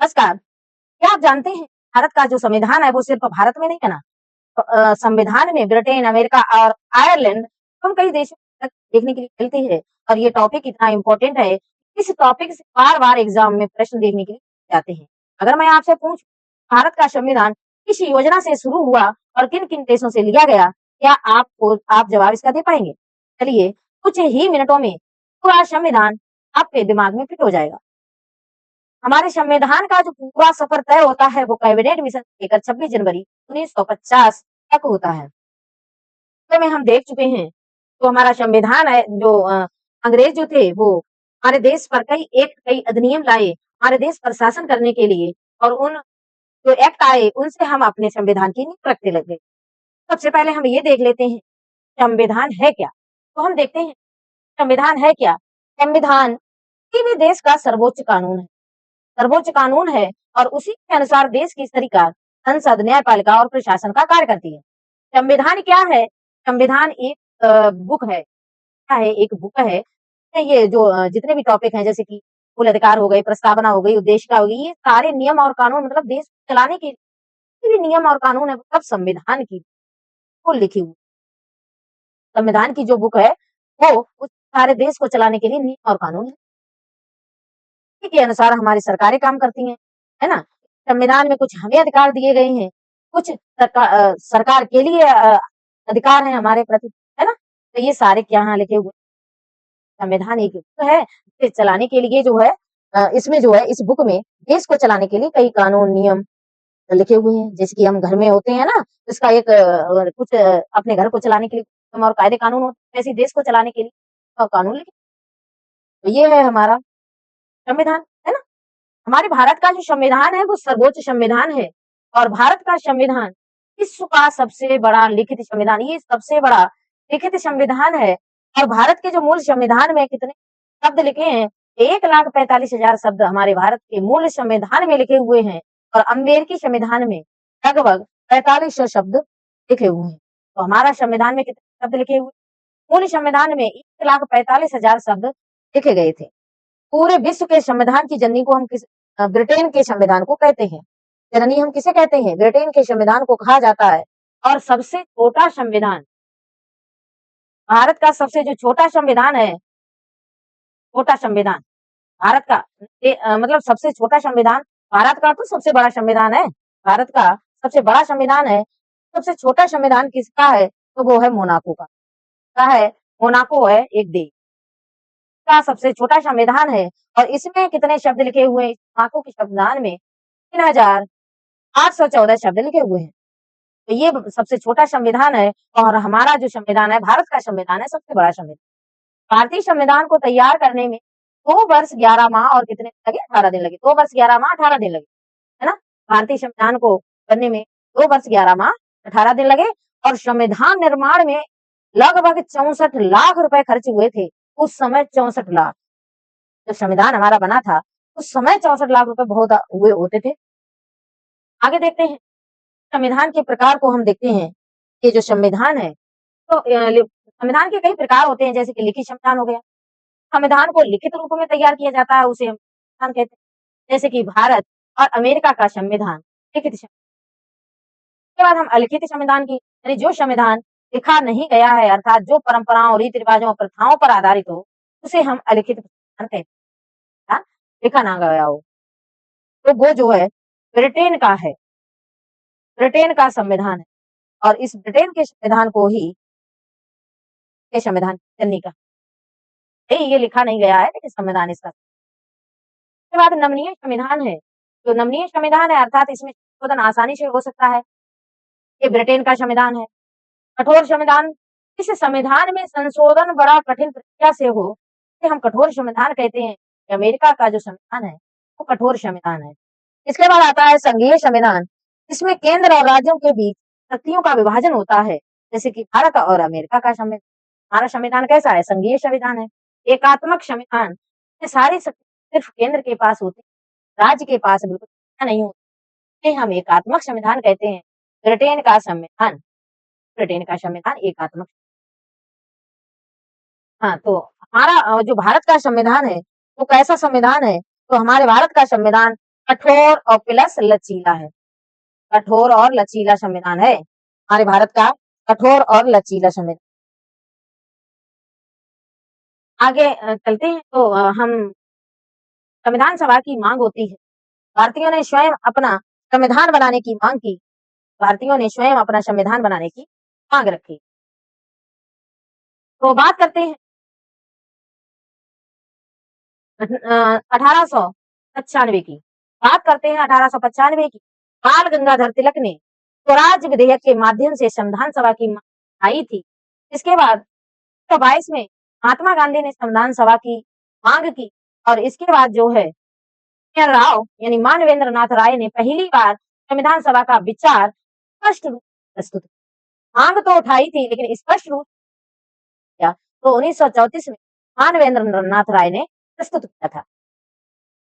नमस्कार। क्या आप जानते हैं भारत का जो संविधान है वो सिर्फ भारत में नहीं बना। संविधान में ब्रिटेन, अमेरिका और आयरलैंड हम कई देशों तक देखने के लिए मिलती है और ये टॉपिक इतना इम्पोर्टेंट है, इस टॉपिक से बार-बार एग्ज़ाम में प्रश्न देखने के लिए जाते हैं। अगर मैं आपसे पूछूँ भारत का संविधान किस योजना से शुरू हुआ और किन-किन देशों से लिया गया, क्या आप जवाब इसका दे पाएँगे? चलिए कुछ ही मिनटों में पूरा संविधान आपके दिमाग में फिट हो जाएगा। हमारे संविधान का जो पूरा सफर तय होता है वो कैबिनेट मिशन से लेकर 26 जनवरी 1950 तक होता है। में हम देख चुके हैं, तो हमारा संविधान है जो अंग्रेज जो थे वो हमारे देश पर कई अधिनियम लाए, हमारे देश पर शासन करने के लिए और उन जो एक्ट आए उनसे हम अपने संविधान की नींव रखने लगे। सबसे पहले हम ये देख लेते हैं, संविधान है क्या? तो हम देखते हैं, संविधान है क्या? संविधान किसी भी देश का सर्वोच्च कानून है और उसी के अनुसार देश की सरकार, संसद, न्यायपालिका और प्रशासन का कार्य करती है। संविधान क्या है? संविधान एक बुक है। क्या है? एक बुक है। ये जो जितने भी टॉपिक हैं जैसे कि मूल अधिकार हो गए, प्रस्तावना हो गई, उद्देशिका हो गई, ये सारे नियम और कानून मतलब देश को चलाने के जितने भी नियम और कानून है वो सब संविधान की को लिखी हुई। संविधान की जो बुक है वो उस सारे देश को चलाने के लिए नियम और कानून है। इसी के अनुसार हमारी सरकारें काम करती हैं, है ना? संविधान में कुछ हमें अधिकार दिए गए हैं, कुछ सरकार के लिए अधिकार हैं हमारे प्रति, है ना? तो ये सारे क्या यहाँ लिखे हुए संविधान एक बुक है, इसे चलाने के लिए जो है इसमें जो है इस बुक में देश को चलाने के लिए कई कानून, नियम लिखे हुए हैं। जैसे कि हम घर में होते हैं ना, इसका एक कुछ अपने घर को चलाने के लिए नियम और कायदे कानून होते हैं, वैसे ही देश को चलाने के लिए कानून लिखे तो ये है हमारा संविधान, है ना? हमारे भारत का जो संविधान है वो सर्वोच्च संविधान है और भारत का संविधान विश्व का सबसे बड़ा लिखित संविधान ये सबसे बड़ा लिखित संविधान है और भारत के जो मूल संविधान में कितने शब्द लिखे हैं 1,45,000 शब्द हमारे भारत के मूल संविधान में लिखे हुए हैं और अमेरिकी संविधान में लगभग 4500 शब्द लिखे हुए हैं तो हमारा संविधान में कितने शब्द लिखे हुए मूल संविधान में 1,45,000 शब्द लिखे गए थे पूरे विश्व के संविधान की जननी को हम ब्रिटेन के संविधान को कहते हैं। जननी हम किसे कहते हैं? ब्रिटेन के संविधान को कहा जाता है और सबसे छोटा संविधान भारत का सबसे जो छोटा संविधान है, छोटा संविधान भारत का मतलब सबसे छोटा संविधान भारत का तो सबसे बड़ा संविधान है। भारत का सबसे बड़ा संविधान है, सबसे छोटा संविधान किसका है? तो वो है मोनाको का। क्या है? मोनाको है एक देश। का सबसे छोटा संविधान है और इसमें कितने शब्द लिखे हुए हैं? मोनाको के संविधान में 3,814 शब्द लिखे हुए हैं। तो ये सबसे छोटा संविधान है और हमारा जो संविधान है, भारत का संविधान है, सबसे बड़ा संविधान। भारतीय संविधान को तैयार करने में 2 वर्ष 11 माह और कितने लगे? 18 दिन लगे। 2 वर्ष 11 माह 18 दिन लगे, है ना? भारतीय संविधान को बनने में 2 वर्ष 11 माह 18 दिन लगे और संविधान निर्माण में लगभग 64 लाख रुपए खर्च हुए थे। उस समय 64 लाख। जब संविधान हमारा बना था, उस समय 64 लाख रुपए बहुत हुए होते थे। आगे देखते हैं, संविधान के प्रकार को हम देखते हैं। ये जो संविधान है, तो संविधान के कई प्रकार होते हैं, जैसे कि लिखित संविधान हो गया। संविधान को लिखित रूप में तैयार किया जाता है, उसे हम संविधान कहते हैं। जैसे कि भारत और अमेरिका का संविधान, लिखित संविधान। उसके बाद हम अलिखित संविधान की यानी जो संविधान लिखा नहीं गया है, अर्थात जो परंपराओं, रीति-रिवाजों और प्रथाओं पर आधारित हो, उसे हम अलिखित संविधान कहते हैं। हाँ, लिखा ना गया हो। तो वो जो है ब्रिटेन का है, ब्रिटेन का संविधान है और इस ब्रिटेन के संविधान को ही ये संविधान जननी का ये लिखा नहीं गया है लेकिन संविधान इसका उसके बाद नमनीय संविधान है, जो नमनीय संविधान है अर्थात इसमें संशोधन आसानी से हो सकता है, ये ब्रिटेन का संविधान है। कठोर संविधान, इस संविधान में संशोधन बड़ा कठिन प्रक्रिया से हो, इसे हम कठोर संविधान कहते हैं। अमेरिका का जो संविधान है, वो कठोर संविधान है। इसके बाद आता है संघीय संविधान, इसमें केंद्र और राज्यों के बीच शक्तियों का विभाजन होता है, जैसे कि भारत और अमेरिका का संविधान। हमारा संविधान कैसा है? संघीय संविधान है, एकात्मक संविधान। ये सारी शक्ति सिर्फ केंद्र के पास होती है, राज्य के पास बिल्कुल नहीं होती। इसे हम एकात्मक संविधान कहते हैं। ब्रिटेन का संविधान, ब्रिटेन का संविधान एकात्मक हाँ, तो हमारा जो भारत का संविधान है, वो कैसा संविधान है? तो हमारे भारत का संविधान कठोर और प्लस लचीला है। कठोर और लचीला संविधान है हमारे भारत का, कठोर और लचीला संविधान। आगे चलते हैं तो हम संविधान सभा की मांग होती है। भारतीयों ने स्वयं अपना संविधान बनाने की मांग की। भारतीयों ने स्वयं अपना संविधान बनाने की मांग रखी। तो बात करते हैं 1895 की। बात करते हैं 1895 की। बाल गंगाधर तिलक ने स्वराज विधेयक के माध्यम से संविधान सभा की मांग आई थी। इसके बाद 1922 में महात्मा गांधी ने संविधान सभा की मांग की और इसके बाद जो है राव यानी मानवेंद्र नाथ राय ने पहली बार संविधान सभा का विचार स्पष्ट रूप से प्रस्तुत किया। मांग तो उठाई थी लेकिन स्पष्ट रूप से किया तो 1934 में मानवेंद्र नाथ राय ने प्रस्तुत किया था।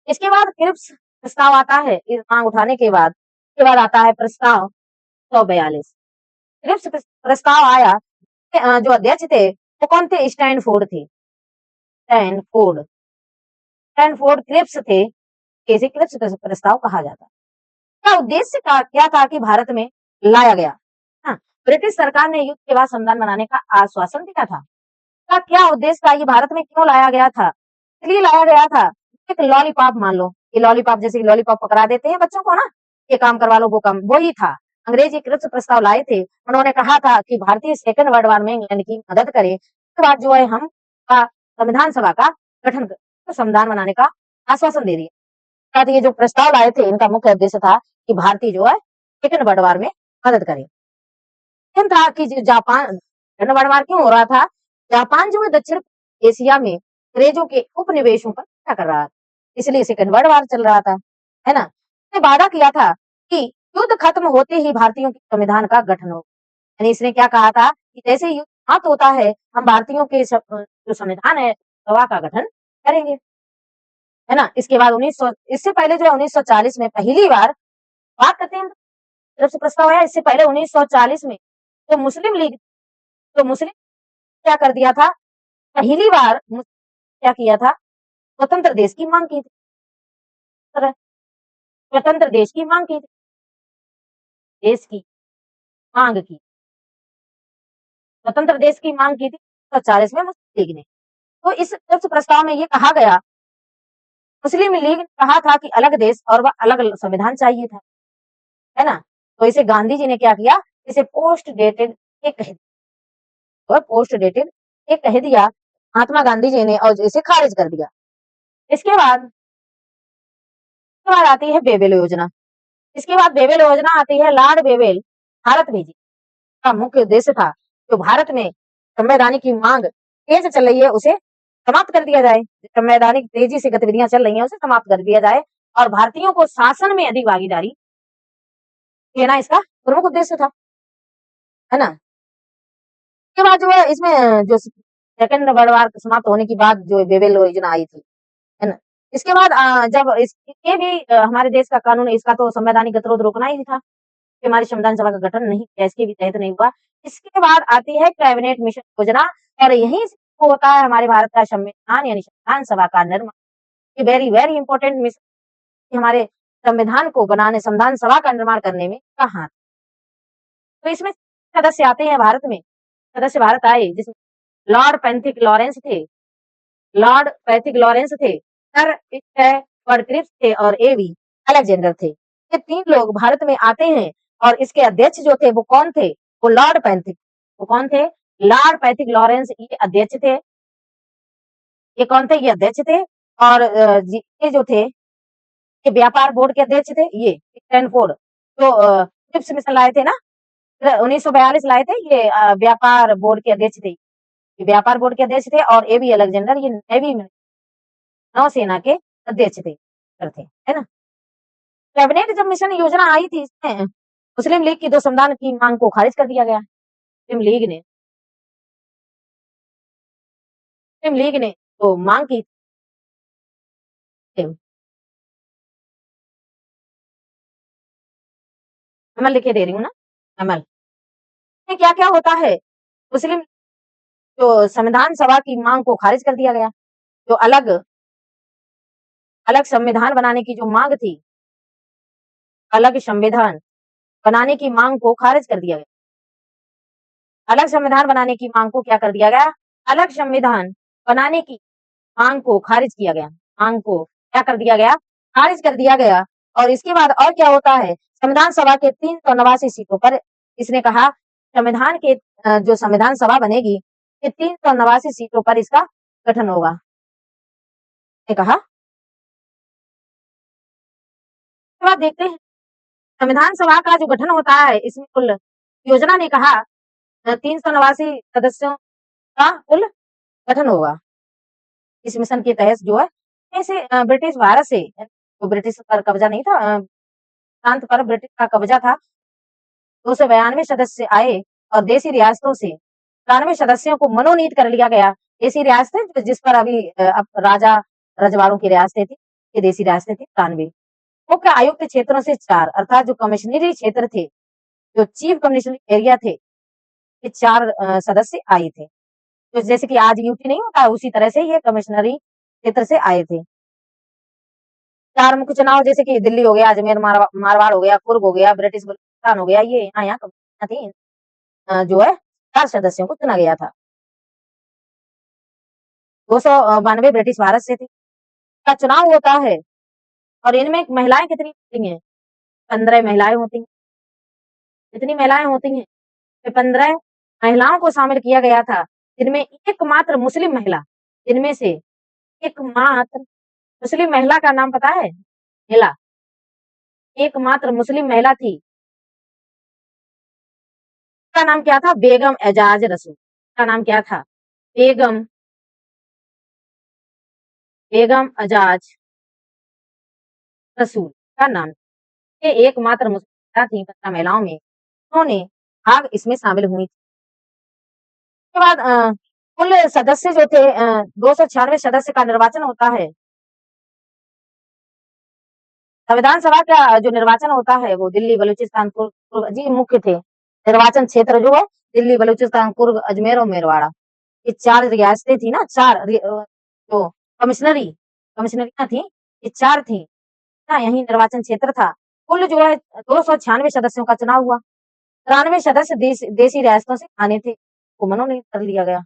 इसके बाद क्रिप्स प्रस्ताव आता है। इस मांग उठाने के बाद इसके बाद आता है प्रस्ताव 142। क्रिप्स प्रस्ताव आया। जो अध्यक्ष थे वो कौन थे? स्टैनफोर्ड थे। स्टैनफोर्ड स्टैनफोर्ड क्रिप्स थे। इसे क्रिप्स प्रस्ताव कहा जाता है। क्या उद्देश्य का क्या था कि भारत में लाया गया? हाँ, ब्रिटिश सरकार ने युद्ध के बाद संविधान बनाने का आश्वासन दिया था। का क्या उद्देश्य था? ये भारत में क्यों लाया गया था? इसलिए लाया गया था। एक लॉलीपॉप मान लो, ये लॉलीपॉप जैसे लॉलीपॉप पकड़ा देते हैं बच्चों को ना, ये काम करवा लो वो काम, वही था। अंग्रेज एक क्रिप्स प्रस्ताव लाए थे। उन्होंने कहा था कि भारतीय सेकंड वर्ल्ड वॉर में इंग्लैंड की मदद करे। उसके बाद जो है हम संविधान सभा का गठन कर संविधान बनाने का आश्वासन दे दिया। साथ ये जो प्रस्ताव लाए थे इनका मुख्य उद्देश्य था कि भारतीय जो है सेकंड वर्ल्ड वॉर में मदद करे। था कि जो जापान सेकंड वर्ल्ड वॉर क्यों हो रहा था? जापान जो है दक्षिण एशिया में अंग्रेजों के उपनिवेशों पर क्या कर रहा था, इसलिए सेकंड वर्ल्ड वॉर चल रहा था, है ना? इसने वादा किया था कि युद्ध खत्म होते ही भारतीयों के संविधान का गठन हो। यानी इसने क्या कहा था कि जैसे ही युद्ध समाप्त होता है हम भारतीयों के जो संविधान है सभा का गठन करेंगे, है ना? इसके बाद 1900 इससे पहले जो है 1940 में पहली बार बात करते हैं जब से प्रस्ताव आया। इससे पहले 1940 में जो मुस्लिम लीग तो मुस्लिम क्या कर दिया था? पहली बार क्या किया था? स्वतंत्र देश की मांग की थी। स्वतंत्र देश की मांग की थी। देश की मांग की स्वतंत्र देश की मांग की थी 1940 में मुस्लिम लीग ने। तो इस प्रस्ताव में ये कहा गया, मुस्लिम लीग ने कहा था कि अलग देश और वह अलग संविधान चाहिए था, है ना? तो इसे गांधी जी ने क्या किया? इसे पोस्ट डेटेड एक पोस्ट डेटेड एक कह दिया महात्मा गांधी जी ने और इसे खारिज कर दिया। इसके बाद आती है बेबेल योजना। इसके बाद बेबेल योजना आती है। लॉर्ड बेबेल भारत भेजी का मुख्य उद्देश्य था जो भारत में संवैधानिक की मांग तेज चल रही है उसे समाप्त कर दिया जाए। संवैधानिक तेजी से गतिविधियां चल रही हैं उसे समाप्त कर दिया जाए और भारतीयों को शासन में अधिक भागीदारी देना इसका प्रमुख उद्देश्य था, है ना? इसके बाद जो है इसमें जो सेकंड वर्ल्ड वॉर समाप्त होने के बाद जो बेबेल योजना आई थी, है ना? इसके बाद जब ये भी हमारे देश का कानून इसका तो संवैधानिक गतिरोध रोकना ही था कि हमारी संविधान सभा का गठन नहीं किया, इसके भी तहत नहीं हुआ। इसके बाद आती है कैबिनेट मिशन योजना और यहीं से होता है हमारे भारत का संविधान यानी संविधान सभा का निर्माण। ये वेरी वेरी इंपॉर्टेंट मिशन हमारे संविधान को बनाने संविधान सभा का निर्माण करने में कहा। तो इसमें सदस्य आते हैं भारत में, सदस्य भारत आए जिसमें लॉर्ड पैथिक लॉरेंस थे, लॉर्ड पैथिक लॉरेंस थे, सर स्टैफर्ड क्रिप्स थे और एवी अलेक्जेंडर थे। ये 3 लोग भारत में आते हैं और इसके अध्यक्ष जो थे वो कौन थे? वो लॉर्ड पैथिक। वो कौन थे? लॉर्ड पैथिक लॉरेंस ये अध्यक्ष थे। ये कौन थे? ये अध्यक्ष थे और ये जो थे ये व्यापार बोर्ड के अध्यक्ष थे। ये स्टैनफोर्ड जो क्रिप्स मिशन लाए थे ना 1942 लाए थे, ये व्यापार बोर्ड के अध्यक्ष थे। ये व्यापार बोर्ड के अध्यक्ष थे और एबी अलेक्जेंडर ये नेवी में नौसेना के अध्यक्ष थे, है ना? कैबिनेट जब मिशन योजना आई थी इसमें मुस्लिम लीग की 2 संविधान की मांग को खारिज कर दिया गया। मुस्लिम लीग ने तो मांग की थी। मैं लिखे दे रही हूँ ना, अमल में क्या-क्या होता है? मुस्लिम जो संविधान सभा की मांग को खारिज कर दिया गया। जो अलग अलग संविधान बनाने की जो मांग थी अलग संविधान बनाने की मांग को खारिज कर दिया गया। अलग संविधान बनाने की मांग को क्या कर दिया गया? अलग संविधान बनाने की मांग को खारिज किया गया। मांग को क्या कर दिया गया? खारिज कर दिया गया। और इसके बाद और क्या होता है? संविधान सभा के 389 सीटों पर इसने कहा संविधान के जो संविधान सभा बनेगी ये 389 सीटों पर इसका गठन होगा। ने कहा। उसके बाद देखते हैं संविधान सभा का जो गठन होता है इसमें कुल योजना ने कहा 389 सदस्यों का कुल गठन होगा। इस मिशन के तहत जो है ऐसे ब्रिटिश भारत से तो ब्रिटिश पर कब्जा नहीं था प्रांत पर ब्रिटिश का कब्जा था 292 सदस्य आए और देशी रियासतों से 93 सदस्यों को मनोनीत कर लिया गया। देशी रियासतें जिस पर अभी अब राजा रजवाड़ों की रियासतें थी ये देशी रियासतें थी 93 मुख्य आयुक्त क्षेत्रों से 4 अर्थात जो कमिश्नरी क्षेत्र थे जो चीफ कमिश्नरी एरिया थे ये 4 सदस्य आए थे। तो जैसे कि आज यूटी नहीं होता उसी तरह से ये कमिश्नरी क्षेत्र से आए थे। 4 मुख्य चुनाव जैसे कि दिल्ली हो गया, अजमेर मारवाड़ हो गया, कुर्ग हो गया, ब्रिटिश बलूचिस्तान हो गया, ये यहाँ थी जो है 4 सदस्यों को चुना गया था। 292 ब्रिटिश भारत से थे। का चुनाव होता है और इनमें महिलाएं कितनी होती हैं? 15 महिलाएं होती हैं। कितनी महिलाएं होती हैं? 15 महिलाओं को शामिल किया गया था जिनमें एकमात्र मुस्लिम महिला जिनमें से एकमात्र मुस्लिम महिला का नाम पता है? महिला एकमात्र मुस्लिम महिला थी। उसका नाम क्या था? बेगम एजाज रसूल। उसका नाम क्या था? बेगम एजाज रसूल का नाम। ये एकमात्र मुस्लिम महिला थी 15 महिलाओं में उन्होंने भाग इसमें शामिल हुई। उसके बाद कुल सदस्य जो थे 296 सदस्य का निर्वाचन होता है। संविधान सभा का जो निर्वाचन होता है वो दिल्ली बलूचिस्तान कुर्ग जी मुख्य थे निर्वाचन क्षेत्र जो है दिल्ली बलूचिस्तान कुर्ग अजमेर और मेरवाड़ा ये 4 रियासतें थी ना 4 जो कमिश्नरियां थी ये 4 थी ना यही निर्वाचन क्षेत्र था। कुल जो है 296 सदस्यों का चुनाव हुआ 93 सदस्य देशी रियासतों से आने थे को मनोनीत कर लिया गया।